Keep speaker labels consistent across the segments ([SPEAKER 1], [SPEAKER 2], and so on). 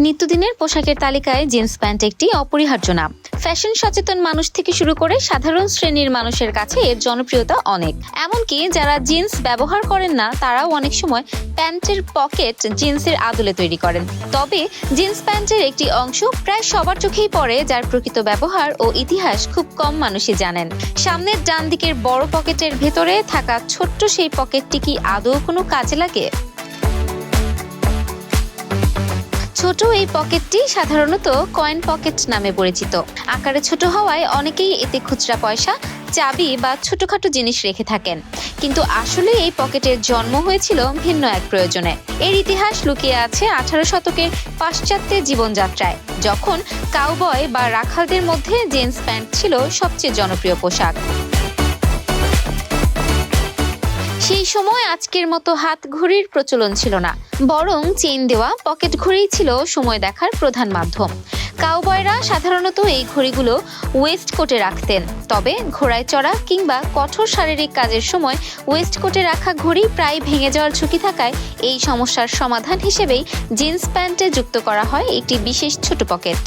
[SPEAKER 1] নিত্যদিনের পোশাকের তালিকায় জিন্স প্যান্ট একটি অপরিহার্য নাম। ফ্যাশন সচেতন মানুষ থেকে শুরু করে সাধারণ শ্রেণীর মানুষের কাছে এর জনপ্রিয়তা অনেক। এমনকি যারা জিন্স ব্যবহার করেন না তারাও অনেক সময় প্যান্টের পকেট জিন্সের আদলে তৈরি করেন। তবে জিন্স প্যান্টের একটি অংশ প্রায় সবার চোখেই পড়ে, যার প্রকৃত ব্যবহার ও ইতিহাস খুব কম মানুষই জানেন। সামনের ডান দিকের বড় পকেটের ভেতরে থাকা ছোট্ট সেই পকেটটি কি আদৌ কোনো কাজে লাগে? ছোট এই পকেটটি সাধারণত কয়েন পকেট নামে পরিচিত। আকারে ছোট হওয়ায় অনেকেই এতে খুচরা পয়সা, চাবি বা ছোটখাটো জিনিস রেখে থাকেন। কিন্তু আসলে এই পকেটের জন্ম হয়েছিল ভিন্ন এক প্রয়োজনে। এর ইতিহাস লুকিয়ে আছে 18 শতকের পাশ্চাত্যের জীবনযাত্রায়, যখন কাউবয় বা রাখালদের মধ্যে জিন্স প্যান্ট ছিল সবচেয়ে জনপ্রিয় পোশাক। সেই সময় আজকের মতো হাত ঘড়ির প্রচলন ছিল না, বরং চেইন দেওয়া পকেট ঘড়িই ছিল সময় দেখার প্রধান মাধ্যম। কাউবয়রা সাধারণত এই ঘড়িগুলো ওয়েস্টকোটে রাখতেন। তবে ঘোড়ায় চড়া কিংবা কঠোর শারীরিক কাজের সময় ওয়েস্টকোটে রাখা ঘড়ি প্রায় ভেঙে যাওয়ার ঝুঁকি থাকায় এই সমস্যার সমাধান হিসেবেই জিন্স প্যান্টে যুক্ত করা হয় একটি বিশেষ ছোট পকেট।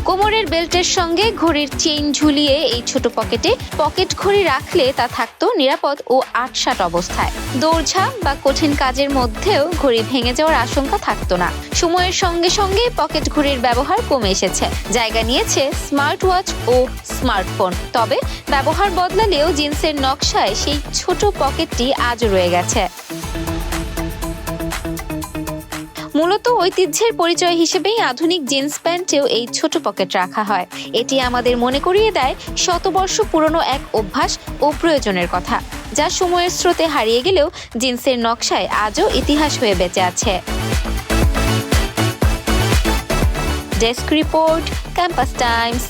[SPEAKER 1] কোমরের বেল্টের সঙ্গে ঘড়ির চেইন ঝুলিয়ে এই ছোট পকেটে পকেট ঘড়ি রাখলে তা থাকতো নিরাপদ ও আটসাঁট অবস্থায়। দৌড়ঝাঁপ বা কঠিন কাজের মধ্যেও ঘড়ি ভেঙে যাওয়ার আশঙ্কা থাকতো না। সময়ের সঙ্গে সঙ্গে পকেট ঘড়ির ব্যবহার কমে এসেছে, জায়গা নিয়েছে স্মার্ট ওয়াচ ও স্মার্টফোন। তবে ব্যবহার বদলালেও জিন্সের নকশায় সেই ছোট পকেটটি আজও রয়ে গেছে। মূলত ঐতিহ্যের পরিচয় হিসেবেই আধুনিক জিন্স প্যান্টেও এই ছোট পকেট রাখা হয়। এটি আমাদের মনে করিয়ে দেয় শতবর্ষ পুরনো এক অভ্যাস ও প্রয়োজনের কথা, যা সময়ের স্রোতে হারিয়ে গেলেও জিন্সের নকশায় আজও ইতিহাস হয়ে বেঁচে আছে। Desk report, campus Times.